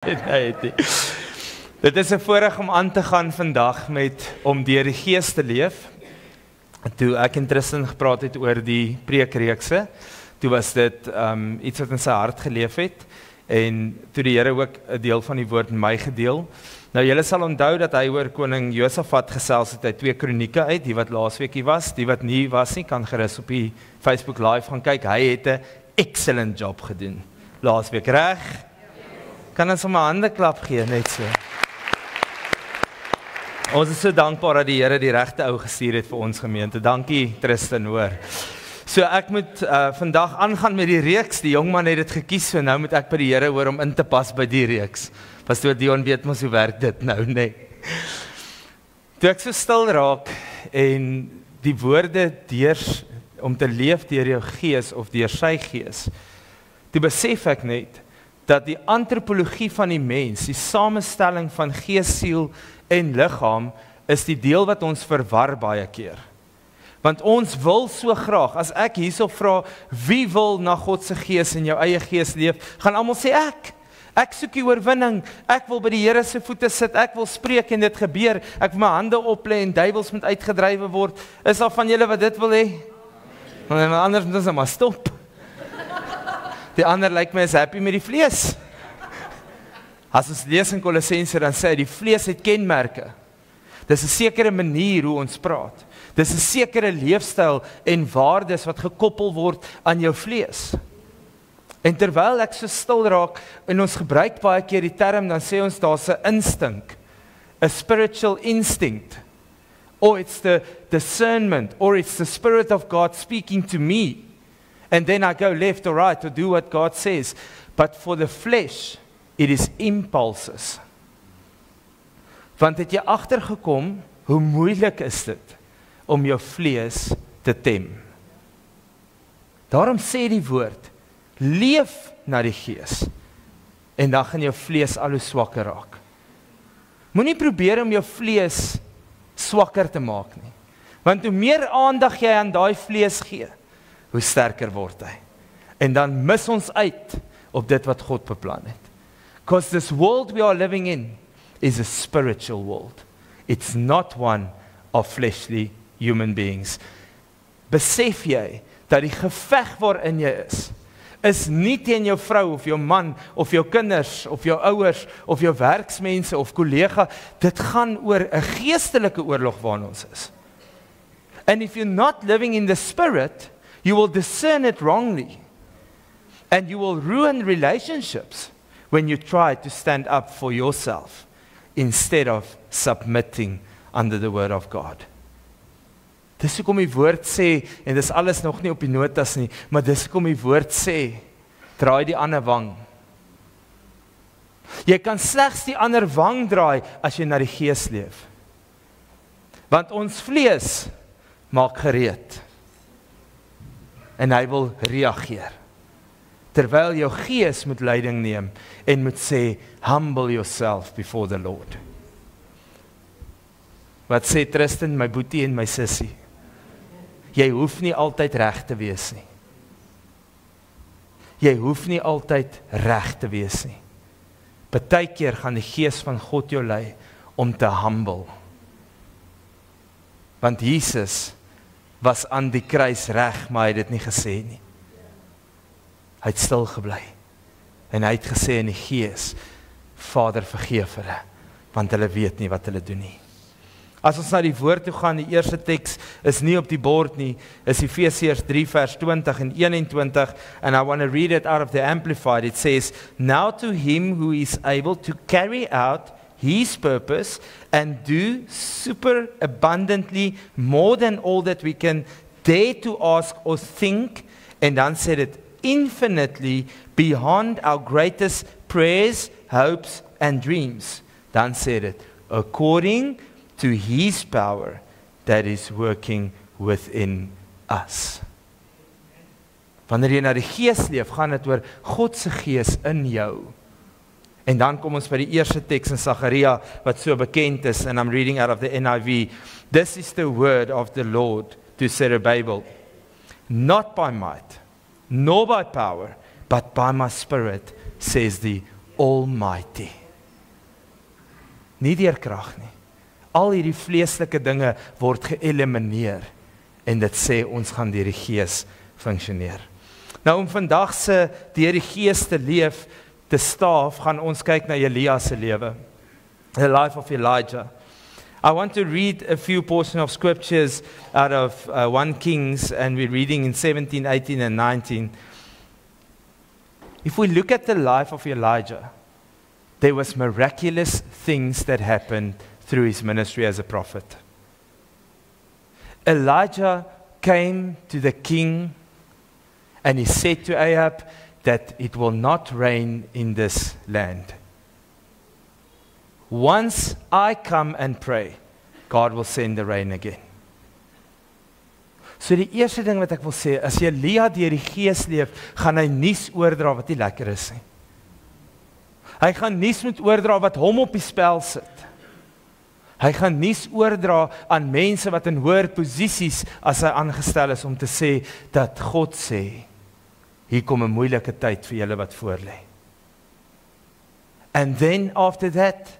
Nee, dit is 'n voorreg om aan te gaan vandag om deur die Gees te leef. Toe ek en Tristan gepraat het oor die preekreekse, toe was dit iets wat in sy hart geleef het, en toe die Here ook 'n deel van die woord met my gedeel. Nou julle sal onthou dat hy oor koning Josafat gesels het, hy 2 kronieke uit, die wat laasweekie was, die wat nie was nie, kan gerus op die Facebook live gaan kyk. Hy het 'n excellent job gedoen laasweek, reg? Kan ons hom 'n hande klap gee, net so. Ons is so dankbaar dat die Here die regte ou gestuur het vir ons gemeente. Dankie Tristan, hoor. So ek moet vandag aangaan met die reeks. Die jongman het dit gekies, so nou moet ek by die Here hoor om in te pas by die reeks. Pastoor Dion weet mos hoe werk dit nou, nee. Toe ek so stil raak en die woorde om te leef deur jou gees of deur sy gees, toe besef ek net dat die antropologie van die mens, die samestelling van gees, siel en liggaam, is die deel wat ons verwar baie keer. Want ons wil so graag, as ek hierso vra, wie wil na God se gees en jou eie gees leef, gaan almal sê ek. Ek soek die oorwinning, ek wil by die Here se voete sit, ek wil spreek en dit gebeur, ek wil my hande oplê en duiwels moet uitgedrywe word. Is daar van julle wat dit wil hê? Anders moet ons maar stop. Die ander lyk my is happy met die vlees. As ons lees in Kolossense, dan sê hy, die vlees het kenmerke. Dis 'n sekere manier hoe ons praat. Dis 'n sekere leefstyl en waardes wat gekoppel word aan jou vlees. En terwyl ek so stil raak, en ons gebruik baie keer die term, dan sê ons daar's 'n instink, 'n spiritual instinct, or it's the discernment, or it's the Spirit of God speaking to me. And then I go left or right to do what God says. But for the flesh, it is impulses. Want het jy agtergekom, hoe moeilik is dit om jou vlees te tem? Daarom sê die woord, leef na die gees, en dan gaan jou vlees al hoe swakker raak. Moenie probeer om jou vlees swakker te maak nie. Want hoe meer aandag jy aan daai vlees gee, hoe sterker word hy. En dan mis ons uit op dit wat God beplan het. Because this world we are living in is a spiritual world. It's not one of fleshly human beings. Besef jy dat die geveg waarin jy is nie teen jou vrou of jou man of jou kinders of jou ouers of jou werksmense of kollega, dit gaan oor 'n geestelike oorlog waarin ons is. And if you're not living in the spirit, you will discern it wrongly. And you will ruin relationships when you try to stand up for yourself instead of submitting under the word of God. Dis hoekom die woord sê, en dis alles nog nie op die notas nie, maar dis hoekom die woord sê, draai die ander wang. Jy kan slegs die ander wang draai as jy na die gees leef. Want ons vlees maak gereed. En hy wil reageer. Terwyl jou gees moet leiding neem en moet sê, humble yourself before the Lord. Wat sê Tristan, my boetie en my sissie? Jy hoef nie altyd reg te wees nie. Jy hoef nie altyd reg te wees nie. Partykeer gaan die gees van God jou lei om te humble. Want Jesus was aan die kruis reg, maar hy het dit nie gesê nie. Hy het stil gebly. En hy het gesê in die gees, Vader, vergeef hulle, want hulle weet nie wat hulle doen nie. As ons na die woord toe gaan, die eerste teks is nie op die bord nie, is Efesiërs 3 vers 20 en 21, and I want to read it out of the Amplified. It says, now to him who is able to carry out his purpose and do super abundantly more than all that we can dare to ask or think, and dan sê dit, infinitely beyond our greatest prayers, hopes and dreams. Dan sê dit, according to his power that is working within us. Wanneer jy na die gees leef, gaan dit oor God se gees in jou. En dan kom ons by die eerste teks in Sagaria, wat so bekend is, and I'm reading out of the NIV. This is the word of the Lord to Zerubbabel. Not by might, nor by power, but by my spirit, says the almighty. Nie deur krag nie. Al hierdie vleeslike dinge word geëlimineer en dit sê ons gaan deur die Gees funksioneer. Nou om vandag se deur die Gees te leef te staaf, gaan ons kyk na Elia se lewe. The life of Elijah. I want to read a few portions of scriptures out of 1 Kings, and we're reading in 17, 18 and 19. If we look at the life of Elijah, there was miraculous things that happened through his ministry as a prophet. Elijah came to the king and he said to Ahab that it will not rain in this land. Once I come and pray, God will send the rain again. So die eerste ding wat ek wil sê, as Elia deur die Gees leef, gaan hy nuus oordra wat nie lekker is nie. Hy gaan nuus moet oordra wat hom op die spel sit. Hy gaan nuus oordra aan mense wat in hoër posisies as hy aangestel is om te sê dat God sê, hier kom 'n moeilike tyd vir julle wat voor lê. And then after that,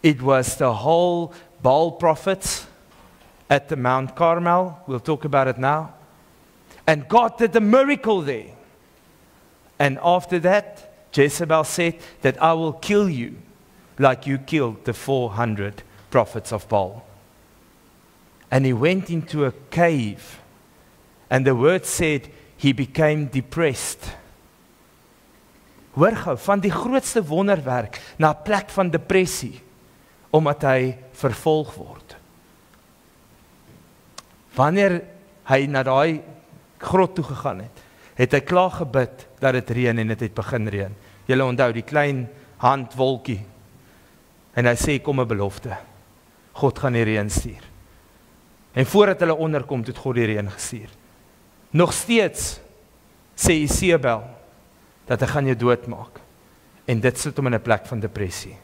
it was the whole Baal prophets at the Mount Carmel. We'll talk about it now. And God did a miracle there. And after that, Jezebel said that I will kill you like you killed the 400 prophets of Baal. And he went into a cave. And the word said he became depressed. Hoor gou, van die grootste wonderwerk na 'n plek van depressie, omdat hy vervolg word. Wanneer hy na daai grot toe gegaan het, het hy klaar gebid dat dit reën en dit het begin reën. Julle onthou die klein handwolkie. En hy sê kom 'n belofte. God gaan die reën stuur. En voordat hulle onderkom, het God die reën gestuur. Nog steeds sê Jezebel dat hy gaan jou doodmaak. En dit sit hom in 'n plek van depressie.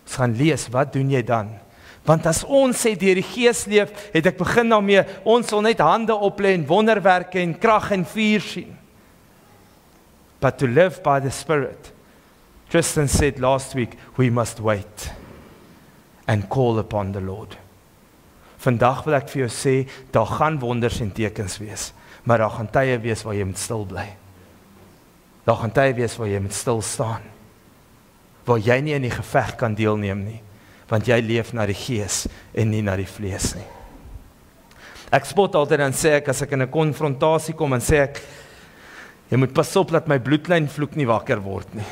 Ons gaan lees, wat doen jy dan? Want as ons sê deur die Gees leef, het ek begin daarmee, ons sal net hande oplê en wonderwerke en krag en vuur sien. But to live by the Spirit, Tristan said last week, we must wait and call upon the Lord. Vandag wil ek vir jou sê, daar gaan wonders en tekens wees, maar daar gaan tye wees waar jy moet stil bly. Daar gaan tye wees waar jy moet stil staan, waar jy nie in die geveg kan deelneem nie, want jy leef na die Gees en nie na die vlees nie. Ek spot altyd en sê ek, as ek in 'n konfrontasie kom en sê ek, jy moet pas op dat my bloedlyn vloek nie wakker word nie.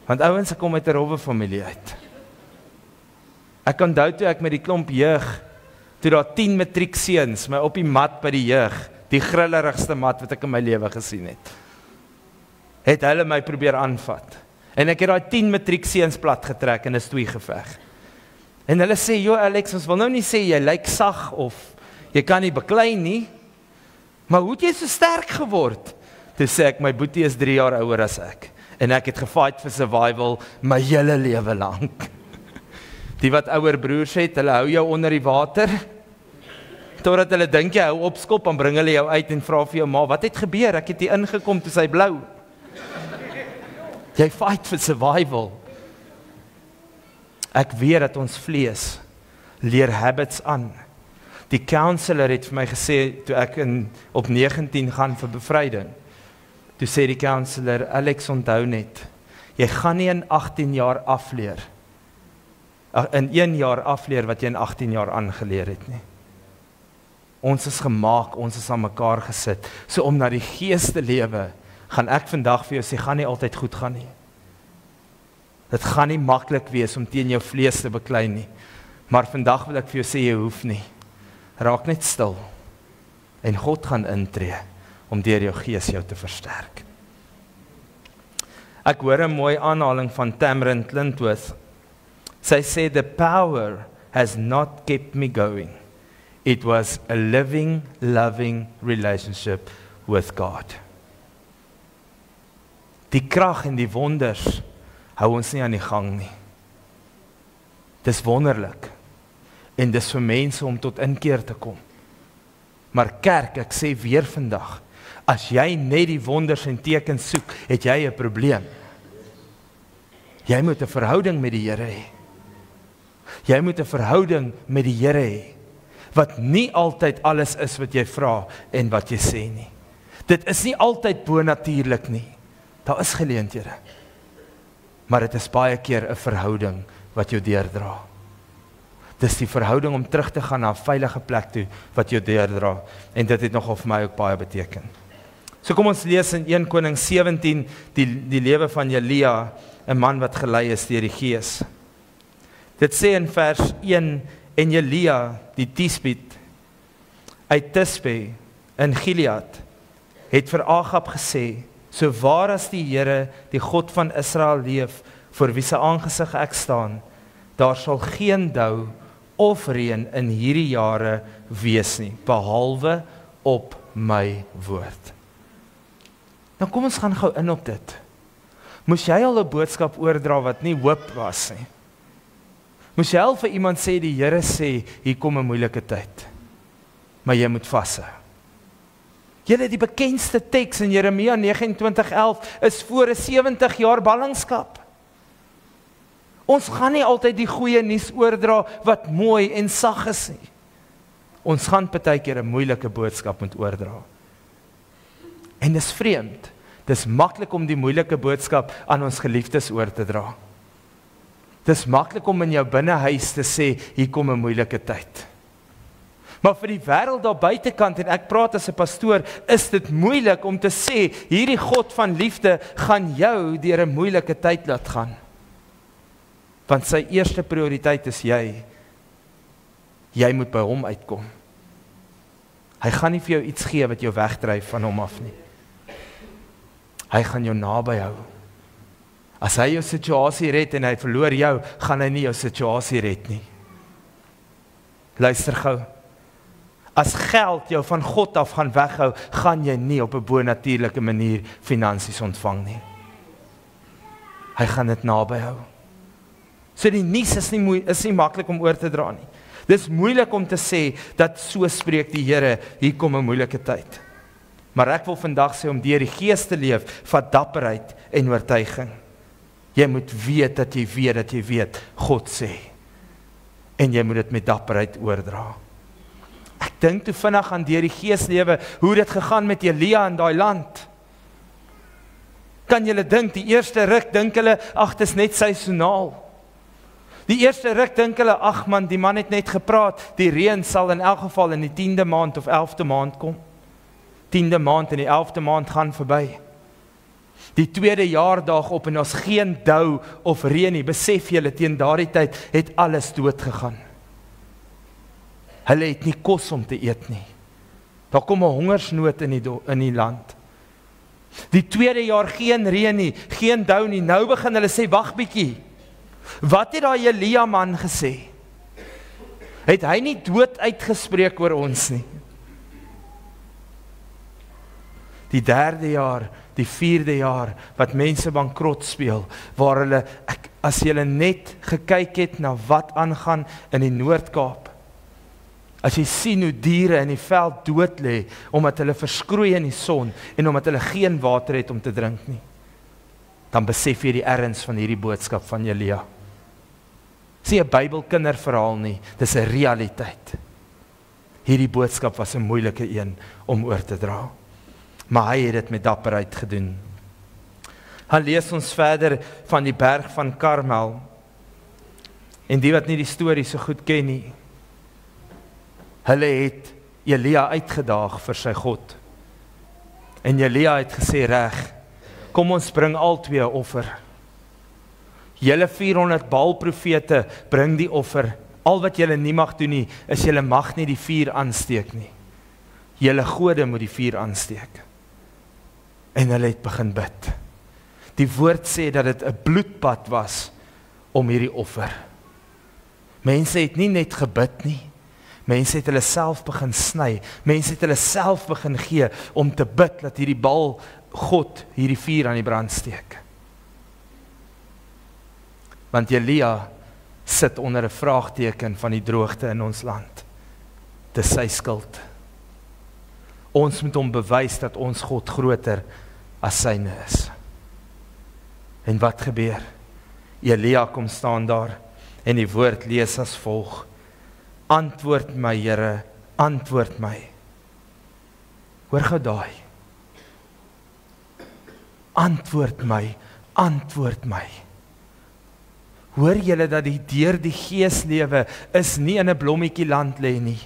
Want ouens, ek kom uit 'n rowwe familie uit. Ek onthou toe ek met die klomp jeug, toe daar 10 matriekseuns my op die mat by die jeug, die grillerigste mat wat ek in my lewe gesien het hulle my probeer aanvat. En ek het daai 10 matriekseuns plat getrek en is 2 geveg. En hulle sê, "Jo Alex, ons wil nou nie sê jy lyk sag of jy kan nie beklei nie, maar hoe het jy so sterk geword?" Toe sê ek, "My boetie is 3 jaar ouer as ek en ek het gefight vir survival my hele lewe lank." Die wat ouer broers het, hulle hou jou onder die water, totdat hulle dink jy hou opskop, dan bring hulle jou uit en vra vir jou ma, "Wat het gebeur? Ek het hier ingekom toe sy blou." Jy fight vir survival. Ek weet dat ons vlees leer habits aan. Die counselor het vir my gesê, toe ek op 19 gaan vir bevryding, toe sê die counselor, "Alex, onthou net, jy gaan nie in 18 jaar afleer, in 1 jaar afleer wat jy in 18 jaar aangeleer het nie. Ons is gemaak, ons is aan mekaar gesit, so om na die Gees te lewe, gaan ek vandag vir jou sê, gaan nie altyd goed gaan nie. Dit gaan nie maklik wees om teen jou vlees te beklei nie, maar vandag wil ek vir jou sê, jy hoef nie. Raak net stil, en God gaan intree, om deur jou Gees jou te versterk. Ek hoor 'n mooi aanhaling van Tamron Clintworth. Sy sê, "The power has not kept me going. It was a living, loving relationship with God." Die krag en die wonders hou ons nie aan die gang nie. Dis wonderlik. En dis vir mense om tot inkeer te kom. Maar kerk, ek sê weer vandag, As jy net die wonders en tekens soek, het jy 'n probleem. Jy moet 'n verhouding met die Here hê. Jy moet 'n verhouding met die Here hê, wat nie altyd alles is wat jy vra en wat jy sê nie. Dit is nie altyd bonatuurlik nie. Daar is geleenthede. Maar dit is baie keer 'n verhouding wat jou deurdra. Dis die verhouding om terug te gaan na 'n veilige plek toe wat jou deurdra. En dit het nogal vir my ook baie beteken. So kom ons lees in 1 Konings 17 die lewe van Elia, 'n man wat gelei is deur die Gees. Dit sê in vers 1, en Elia, die Tisbiet, uit Tisbe in Gilead, het vir Agab gesê, so waar as die Here, die God van Israel leef, voor wie se aangesig ek staan, daar sal geen dou of reën in hierdie jare wees nie, behalwe op my woord. Nou kom ons gaan gou in op dit. Moes jy al 'n boodskap oordra wat nie hoop was nie? Moes jy al vir iemand sê, die Here sê, hier kom 'n moeilike tyd, maar jy moet vashou. Julle, die bekendste teks in Jeremia 29:11 is voor 'n 70 jaar ballingskap. Ons gaan nie altyd die goeie nuus oordra wat mooi en sag is nie. Ons gaan partykeer 'n moeilike boodskap moet oordra. En dis vreemd. Dis maklik om die moeilike boodskap aan ons geliefdes oor te dra. Dis maklik om in jou binnehuis te sê, hier kom 'n moeilike tyd. Maar vir die wêreld daar buitekant, en ek praat as 'n pastoor, is dit moeilik om te sê, hierdie God van liefde gaan jou deur 'n moeilike tyd laat gaan. Want sy eerste prioriteit is jy. Jy moet by hom uitkom. Hy gaan nie vir jou iets gee wat jou wegdryf van hom af nie. Hy gaan jou naby hou. As hy jou situasie red en hy verloor jou, gaan hy nie jou situasie red nie. Luister gou. As geld jou van God af gaan weghou, gaan jy nie op 'n bonatuurlike manier finansies ontvang nie. Hy gaan dit naby hou. So die nuus is nie maklik om oor te dra nie. Dis moeilik om te sê dat so spreek die Here, hier kom 'n moeilike tyd. Maar ek wil vandag sê om deur die Gees te leef, vat dapperheid en oortuiging. Jy moet weet dat jy weet, God sê. En jy moet dit met dapperheid oordra. Ek dink toe vinnig aan deur die Gees lewe, hoe dit gegaan met Elia in daai land. Kan julle dink, die eerste ruk dink hulle, ag, dis net seisonaal. Die eerste ruk dink hulle, ag man, die man het net gepraat, die reën sal in elk geval in die 10de maand of 11de maand kom. 10de maand en die 11de maand gaan verby. Die 2de jaardag op en ons geen dou of reën nie, besef julle, teen daardie tyd het alles dood gegaan. Hulle het nie kos om te eet nie. Daar kom 'n hongersnood in die land. Die 2de jaar geen reën nie, geen dou nie. Nou begin hulle sê, wag bietjie. Wat het daai Elia man gesê? Het hy nie dood uitgespreek oor ons nie? Die 3de jaar, die 4de jaar, wat mense bankrot speel, waar hulle, as julle net gekyk het na wat aangaan in die Noord-Kaap, as jy sien hoe diere in die veld dood lê, omdat hulle verskroei in die son, en omdat hulle geen water het om te drink nie, dan besef jy die erns van hierdie boodskap van Elia. Dis nie 'n Bybelkinderverhaal nie, dis 'n realiteit. Hierdie boodskap was 'n moeilike een om oor te dra. Maar hy het dit met dapperheid gedoen. Dan lees ons verder van die berg van Karmel. En die wat nie die storie so goed ken nie, hulle het Elia uitgedaag vir sy God. En Elia het gesê, reg, kom ons bring al twee offer. Julle 400 Baal-profete, bring die offer. Al wat julle nie mag doen nie, is julle mag nie die vuur aansteek nie. Julle gode moet die vuur aansteek. En hulle het begin bid. Die woord sê dat dit 'n bloedbad was om hierdie offer. Mense het nie net gebid nie. Mense het hulle self begin sny. Mense het hulle self begin gee om te bid dat hierdie Baal God hierdie vuur aan die brand steek. Want Elia sit onder 'n vraagteken van die droogte in ons land. Dis sy skuld. Ons moet hom bewys dat ons God groter as syne is. En wat gebeur? Elia kom staan daar en die woord lees as volg: Antwoord my, Here, antwoord my. Hoor gou daai. Antwoord my, antwoord my. Hoor julle dat die deur die geeslewe is nie in 'n blommetjie land lê nie.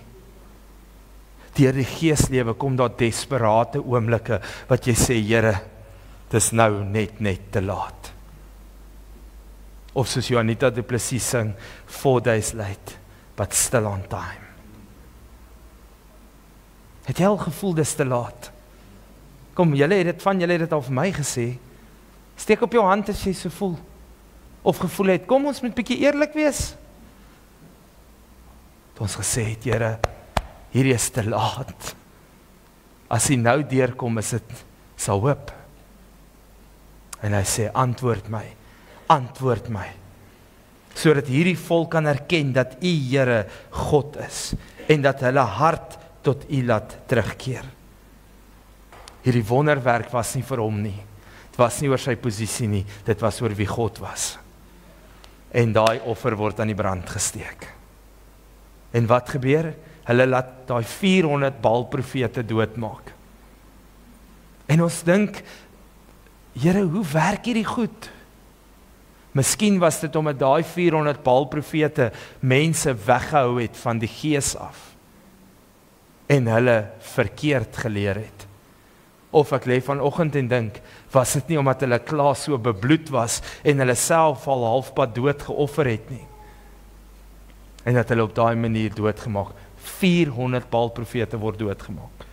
Deur die geeslewe kom daar desperate oomblikke wat jy sê, Here, dis nou net te laat. Of soos Juanita du Plessis sing, 4 days late, but still on time. Het jy al gevoel dis te laat? Kom, julle het dit al vir my gesê. Steek op jou hand as jy so voel. Of gevoel het, kom ons moet bietjie eerlik wees. Het ons gesê het, Here, hierdie is te laat. As hy nou deurkom, is dit sal hoop. En hy sê, antwoord my, sodat hierdie volk kan erken dat U, Here, God is, en dat hulle hart tot U laat terugkeer. Hierdie wonderwerk was nie vir hom nie, dit was nie oor sy posisie nie, dit was oor wie God was. En daai offer word aan die brand gesteek. En wat gebeur? Hulle laat daai 400 Baal-profete doodmaak. En ons dink, Here, hoe werk hierdie goed? Miskien was dit omdat daai 400 Baal-profete mense weggehou het van die gees af en hulle verkeerd geleer het. Of ek lê vanoggend en dink, was dit nie omdat hulle klaar so bebloed was en hulle self al halfpad dood geoffer het nie. En dat hulle op daai manier doodgemaak. 400 Baal-profete word doodgemaak.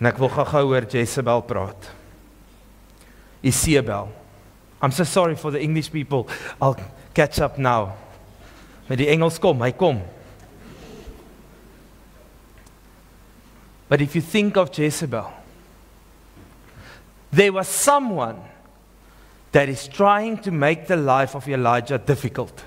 En ek wil gou oor Jezebel praat. Isabel. I'm so sorry for the English people. I'll catch up now. Met die Engels kom, hy kom. But if you think of Jezebel, there was someone that is trying to make the life of Elijah difficult.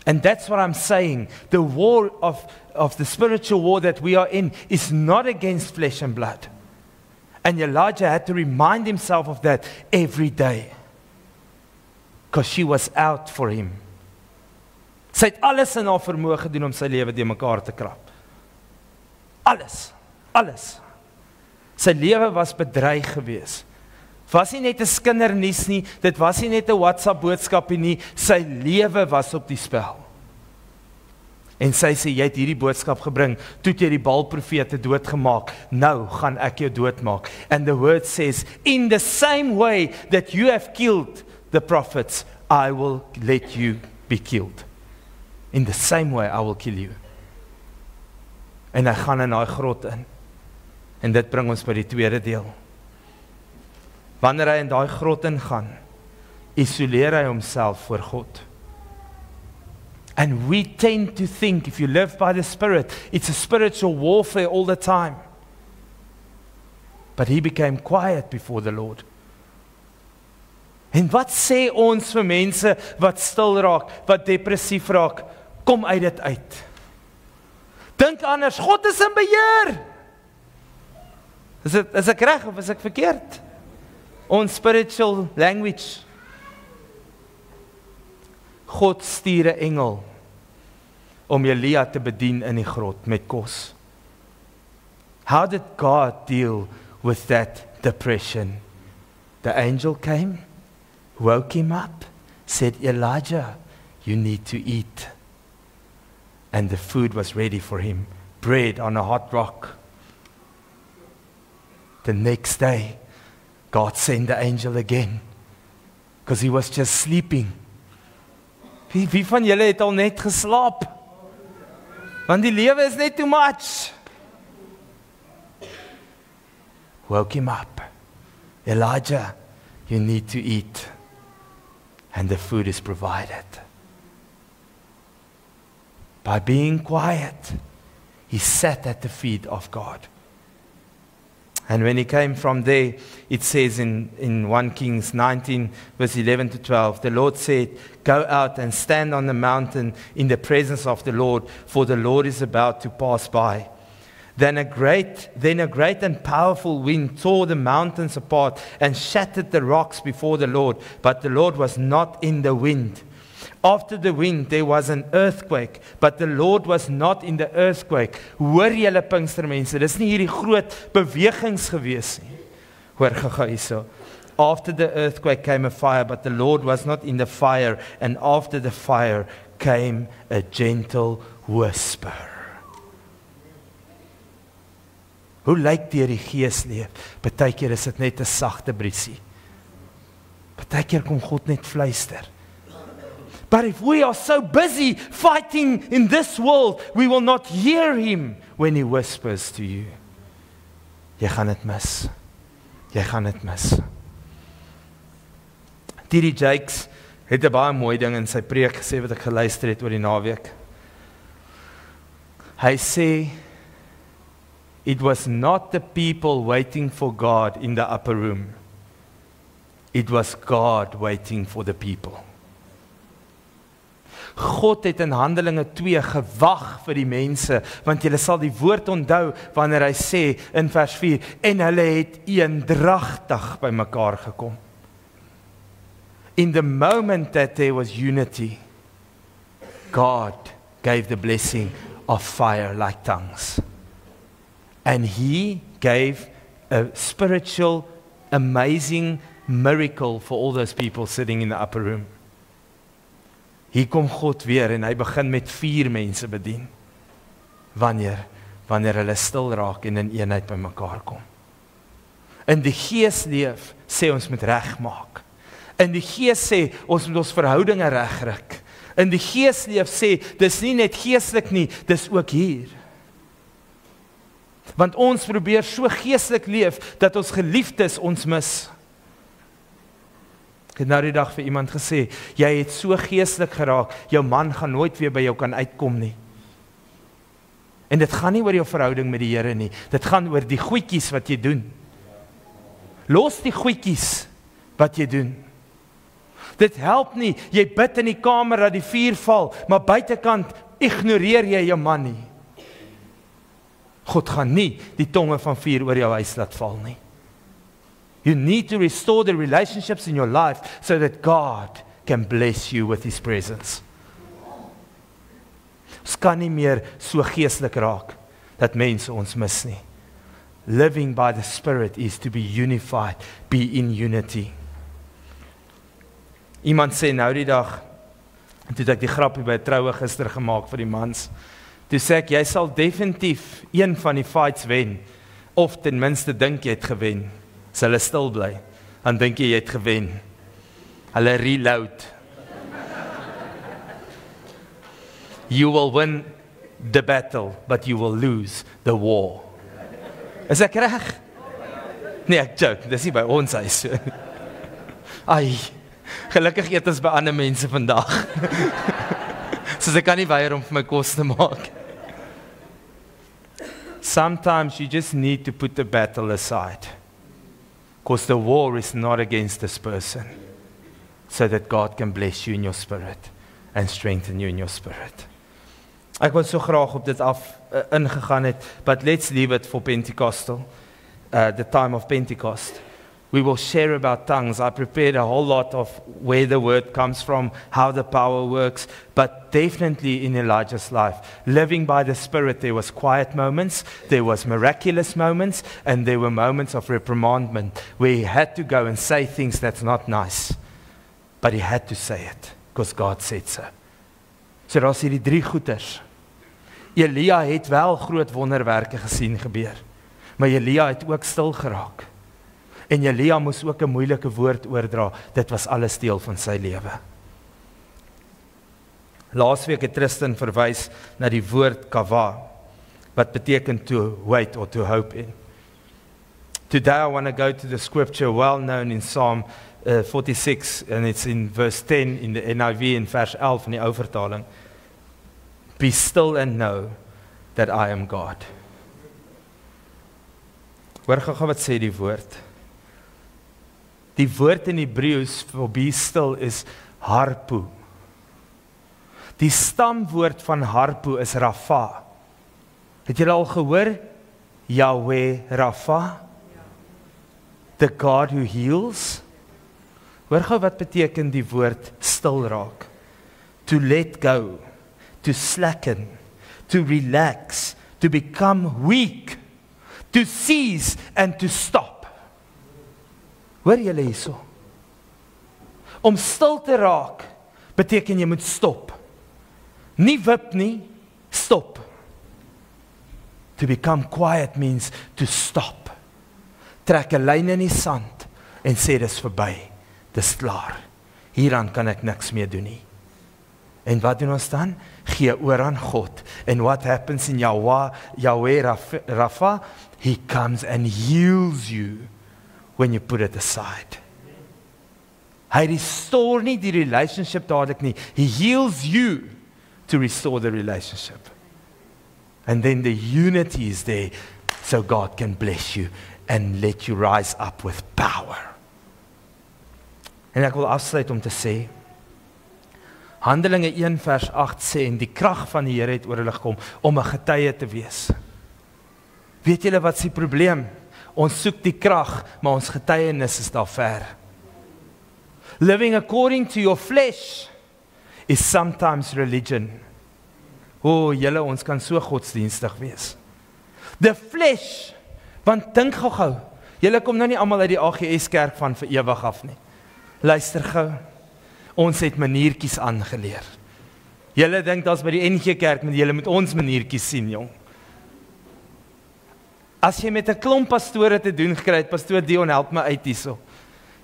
And that's what I'm saying. The war of the spiritual war that we are in is not against flesh and blood. And Elijah had to remind himself of that every day. Because she was out for him. Sy het alles in haar vermoë gedoen om sy lewe de mekaar te krap. Alles. Sy lewe was bedreig gewees. Was nie net 'n kindernuus nie, dit was nie net 'n WhatsApp boodskapie nie, sy lewe was op die spel. En sy sê, jy het hierdie boodskap gebring, toe het jy die Baal-profete doodgemaak, nou gaan ek jou doodmaak. And the word says, in the same way that you have killed the prophets, I will let you be killed. In the same way I will kill you. En hy gaan in daai grot in. En dit bring ons by die tweede deel. Wanneer hy in daai grot ingaan, isoleer hy homself voor God. And we tend to think, if you live by the Spirit, it's a spiritual warfare all the time. But he became quiet before the Lord. En wat sê ons vir mense wat stil raak, wat depressief raak? Kom uit dit uit. Dink anders, God is in beheer. Is ek reg of is ek verkeerd? On spiritual language. God stuur 'n engel om Elia te bedien in die grot met kos. How did God deal with that depression? The angel came, woke him up, said, Elijah, you need to eat. And the food was ready for him, bread on a hot rock. The next day, God sent the angel again, because he was just sleeping. Wie van julle het al net geslaap? Want die lewe is net too much. Woke him up. Elijah, you need to eat. And the food is provided. By being quiet, he sat at the feet of God. And when he came from there, it says in 1 Kings 19, verse 11 to 12, the Lord said, go out and stand on the mountain in the presence of the Lord, for the Lord is about to pass by. Then a great and powerful wind tore the mountains apart and shattered the rocks before the Lord, but the Lord was not in the wind. After the wind, there was an earthquake, but the Lord was not in the earthquake. Hoor julle Pinkstermense, dis nie hierdie groot bewegings gewees nie. Hoor gou hierso. After the earthquake came a fire, but the Lord was not in the fire, and after the fire came a gentle whisper. Hoe lyk deur die Gees leef? Partykeer is dit net 'n sagte briesie. Partykeer kom God net fluister. But if we are so busy fighting in this world, we will not hear him when he whispers to you. Jy gaan dit mis. Jy gaan dit mis. T.D. Jakes het 'n baie mooi ding in sy preek gesê wat ek geluister het oor die naweek. Hy sê, it was not the people waiting for God in the upper room. It was God waiting for the people. God het in Handelinge 2 gewag vir die mense, want julle sal die woord onthou wanneer hy sê in vers 4, en hulle het eendragtig by mekaar gekom. In the moment that there was unity, God gave the blessing of fire like tongues. And he gave a spiritual, amazing miracle for all those people sitting in the upper room. Hier kom God weer en hy begin met 4 mense bedien. Wanneer hulle stil raak en in eenheid by mekaar kom. In die Gees leef, sê ons moet regmaak. In die Gees sê ons moet ons verhoudinge regryk. In die Gees leef sê, dis nie net geestelik nie, dis ook hier. Want ons probeer so geestelik leef, dat ons geliefdes ons mis. Ek het nou die dag vir iemand gesê, jy het so geestelik geraak, jou man gaan nooit weer by jou kan uitkom nie. En dit gaan nie oor jou verhouding met die Here nie, dit gaan oor die goedjies wat jy doen. Los die goedjies wat jy doen. Dit help nie, jy bid in die kamer dat die vuur val, maar buitekant ignoreer jy jou man nie. God gaan nie die tonge van vuur oor jou huis laat val nie. You need to restore the relationships in your life so that God can bless you with his presence. Ons kan nie meer so geestelik raak dat mense ons mis nie. Living by the Spirit is to be unified, be in unity. Iemand sê nou die dag, en toe het ek die grapie by 'n troue gister gemaak vir die mans, toe sê ek, jy sal definitief een van die fights wen, of ten minste dink jy het gewen. As hulle stil bly, dan dink jy het gewen. Hulle reload. You will win the battle, but you will lose the war. Is ek reg? Nee, ek joke, dis nie by ons huis. Ai, gelukkig eet ons by ander mense vandag. Soos ek kan nie weier om vir my kos te maak. Sometimes you just need to put the battle aside. Because the war is not against this person. So that God can bless you in your spirit and strengthen you in your spirit. Ek wil so graag op dit ingegaan het, but let's leave it for Pentecostal, the time of Pentecost. We will share about tongues. I prepared a whole lot of where the word comes from, how the power works, but definitely in Elijah's life. Living by the Spirit, there was quiet moments, there was miraculous moments, and there were moments of reprimandment where he had to go and say things that's not nice. But he had to say it, because God said so. So daar's hierdie 3 goeters. Elia het wel groot wonderwerke gesien gebeur, maar Elia het ook stil geraak. En Elia moes ook 'n moeilike woord oordra, dit was alles deel van sy lewe. Laasweek het Tristan verwys na die woord kava, wat beteken to wait or to hope in. Today I want to go to the scripture well known in Psalm 46, and it's in verse 10 in the NIV in vers 11 in die ou vertaling. Be still and know that I am God. Hoor gou wat sê die woord. Die woord in Hebreëus vir be still is harpo. Die stamwoord van harpo is Rafa. Het julle al gehoor? Yahweh Rafa? The God who heals? Hoor gou wat beteken die woord stil raak. To let go, to slacken, to relax, to become weak, to cease and to stop. Hoor julle hierso? Om stil te raak, beteken jy moet stop. Nie wip nie, stop. To become quiet means to stop. Trek 'n lyn in die sand en sê dis verby, dis klaar. Hieraan kan ek niks meer doen nie. En wat doen ons dan? Gee oor aan God. And what happens in Yahweh Rafa? He comes and heals you when you put it aside. Hy restore nie die relationship dadelik nie. He heals you to restore the relationship. And then the unity is there so God can bless you and let you rise up with power. En ek wil afsluit om te sê, Handelinge 1 vers 8 sê, en die krag van die Here het oor hulle gekom om 'n getuie te wees. Weet julle wat se probleem? Ons soek die krag, maar ons getuienis is daar ver. Living according to your flesh is sometimes religion. Julle, ons kan so godsdienstig wees. The flesh, want dink gou, julle kom nou nie almal uit die AGS kerk van vir ewig af nie. Luister gou, ons het maniertjies aangeleer. Julle dink daar's by die NG kerk, maar julle moet ons maniertjies sien, jong. As jy met 'n klomp pastore te doen gekry het, pastoor Dion, help my uit hierso.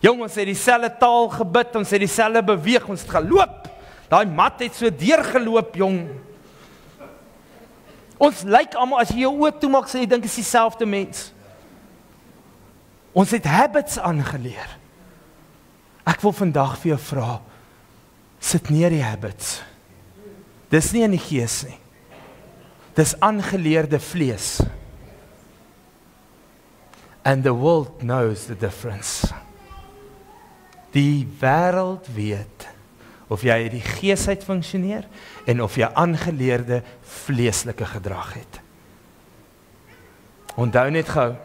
Jong, ons het dieselfde taal gebid, ons het dieselfde beweeg, ons het geloop. Daai mat het so deurgeloop, jong. Ons lyk almal, as jy jou oë toemaak, sê jy dink is dieselfde mens. Ons het habits aangeleer. Ek wil vandag vir jou vra, sit neer die habits. Dis nie in die gees nie. Dis aangeleerde vlees. And the world knows the difference. Die wêreld weet of jy uit die gees uit funksioneer en of jy aangeleerde vleeslike gedrag het. Onthou net gou,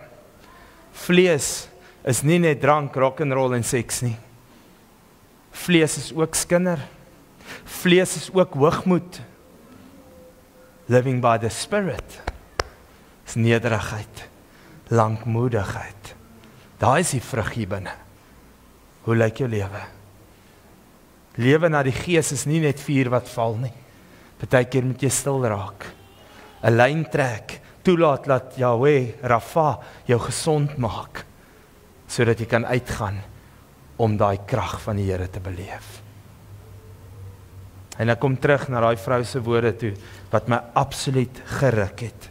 vlees is nie net drank, rock and roll en seks nie. Vlees is ook skinder. Vlees is ook hoogmoed. Living by the Spirit is nederigheid, lankmoedigheid. Daar is die vrug hier binne. Hoe lyk jou lewe? Lewe na die gees is nie net vuur wat val nie. Partykeer moet jy stil raak. 'n Lyn trek, toelaat dat Yahweh Rafa jou gesond maak, sodat jy kan uitgaan om daai krag van die Here te beleef. En ek kom terug na daai vrou se woorde toe, wat my absoluut geruk het.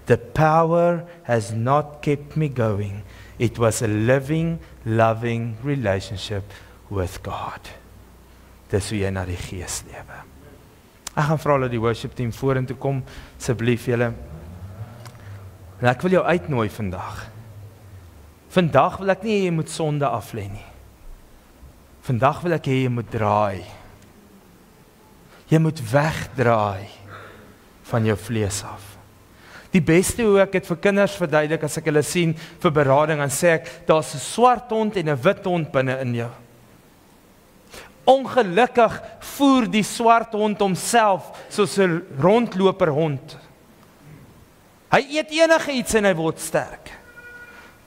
The power has not kept me going. It was a living, loving relationship with God. Dis hoe jy na die gees lewe. Ek gaan vra dat die worship team vorentoe kom, asseblief julle. En ek wil jou uitnooi vandag. Vandag wil ek nie hê jy moet sonde aflê nie. Vandag wil ek hê jy moet draai. Jy moet wegdraai van jou vlees af. Die beste hoe ek dit vir kinders verduidelik, as ek hulle sien vir berading, dan sê ek, daar's 'n swart hond en 'n wit hond binne in jou. Ongelukkig voer die swart hond homself soos 'n rondloper hond. Hy eet enige iets en hy word sterk.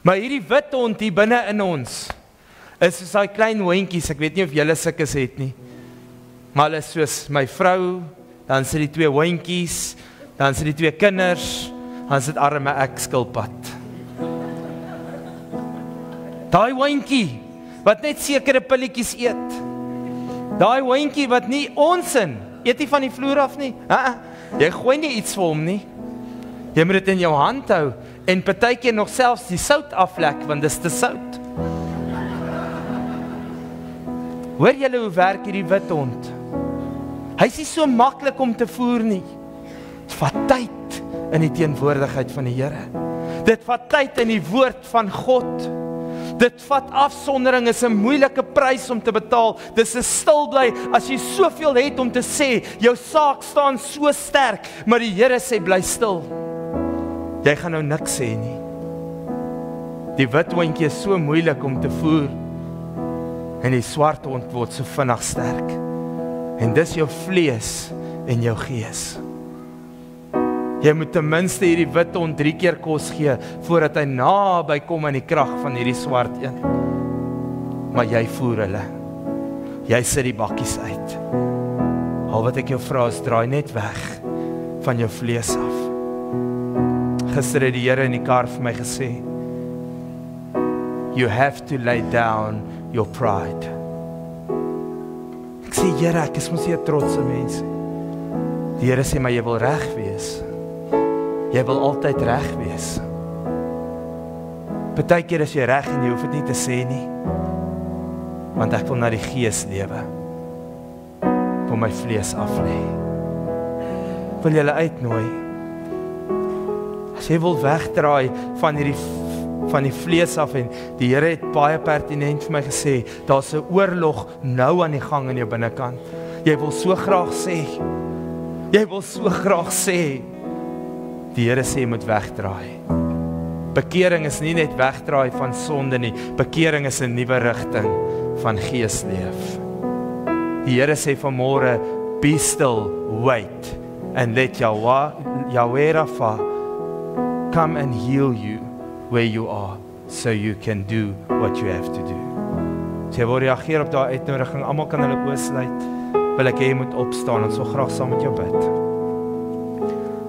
Maar hierdie wit hond hier binne in ons is soos daai klein hondjies, ek weet nie of julle sulke het nie. Maar hulle is soos my vrou, dan sit die 2 hondjies, dan sit die 2 kinders, dan sit arme ek skilpad. Daai hondjie wat net sekere pilletjies eet. Daai hondjie wat nie ons eet nie van die vloer af nie. Jy gooi nie iets vir hom nie. Jy moet dit in jou hand hou en partykeer nog selfs die sout aflek, want dis te sout. Hoor julle hoe werk hierdie wit hond? Hy is nie so maklik om te voer nie. Dit vat tyd in die teenwoordigheid van die Here. Dit vat tyd in die woord van God. Dit vat afsondering, is 'n moeilike prys om te betaal. Dis 'n stil bly, as jy soveel het om te sê, jou saak staan so sterk, maar die Here sê, bly stil. Jy gaan nou niks sê nie. Die wit hondjie is so moeilik om te voer, en die swart hond word so vinnig sterk. En dis jou vlees en jou gees. Jy moet ten minste hierdie wit hond 3 keer kos gee, voordat hy naby kom aan die krag van hierdie swart een. Maar jy voer hulle. Jy sit die bakkies uit. Al wat ek jou vra is, draai net weg van jou vlees af. Gister het die Here in die kar vir my gesê, you have to lay down your pride. Ek sê, Here, ek is mos nie 'n trotse mens. Die Here sê, maar jy wil reg wees. Jy wil altyd reg wees. Partykeer is jy reg en jy hoef dit nie te sê nie. Want ek wil na die gees lewe. Vir my vlees af lê. Wil julle uitnooi. As jy wil wegdraai van die vlees af, en die Here het baie pertinent vir my gesê, daar's 'n oorlog nou aan die gang in jou binnekant. Jy wil so graag sê. Jy wil so graag sê. Die Here sê jy moet wegdraai. Bekering is nie net wegdraai van sonde nie. Bekering is 'n nuwe rigting van geesleef. Die Here sê vanmôre, be still, wait, and let Yahweh Rapha come and heal you where you are, so you can do what you have to do. As jy wil reageer op daai uitnodiging, almal kan hulle oë sluit, wil ek hê jy moet opstaan en so graag saam met jou bid.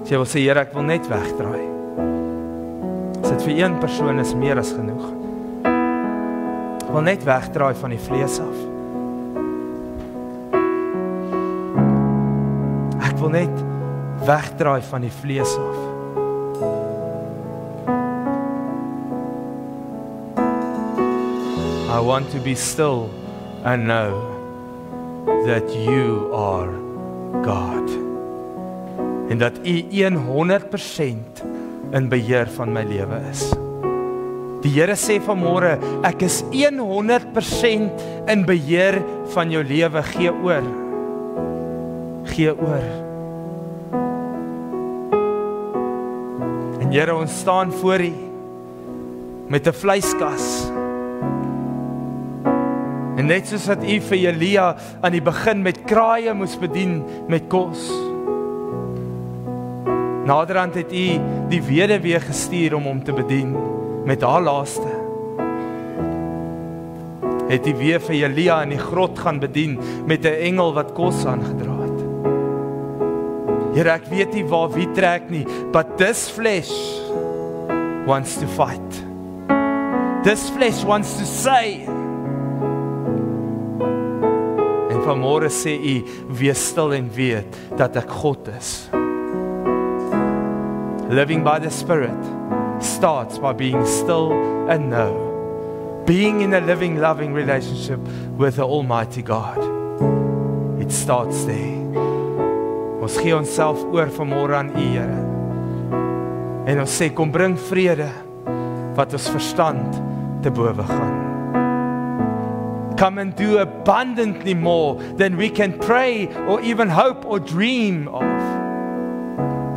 As jy wil sê, Here, ek wil net wegdraai. As dit vir een persoon is, meer as genoeg. Ek wil net wegdraai van die vlees af. Ek wil net wegdraai van die vlees af. I want to be still and know that you are God. En dat U 100% in beheer van my lewe is. Die Here sê vanmôre, ek is 100% in beheer van jou lewe. Gee oor. Gee oor. En Here, ons staan voor U met 'n vleiskas. En net soos wat U vir Elia aan die begin met kraaie moes bedien met kos, naderhand het U die weduwee gestuur om hom te bedien met haar laaste. Het U weer vir Elia in die grot gaan bedien met 'n engel wat kos aangedra het. Here, ek weet nie waar wie trek nie, but this flesh wants to fight. This flesh wants to say. En vanmôre sê U, wees stil en weet dat ek God is. Living by the Spirit starts by being still and know. Being in a living, loving relationship with the Almighty God. It starts there. Ons gee onsself oor vanmôre aan U, Here. En ons sê, kom bring vrede wat ons verstand te bowe gaan. Come and do abundantly more than we can pray or even hope or dream of.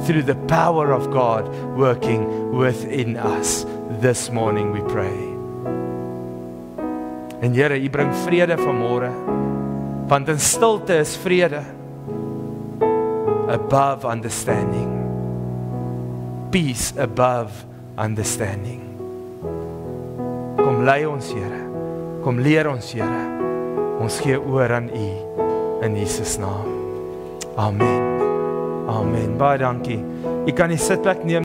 Through the power of God working within us. This morning we pray. En Here, U bring vrede vanmôre, want in stilte is vrede. Above understanding. Peace above understanding. Kom lei ons, Here. Kom leer ons, Here. Ons gee oor aan U in Jesus naam. Amen. Amen. Baie dankie. Jy kan die sitplek neem.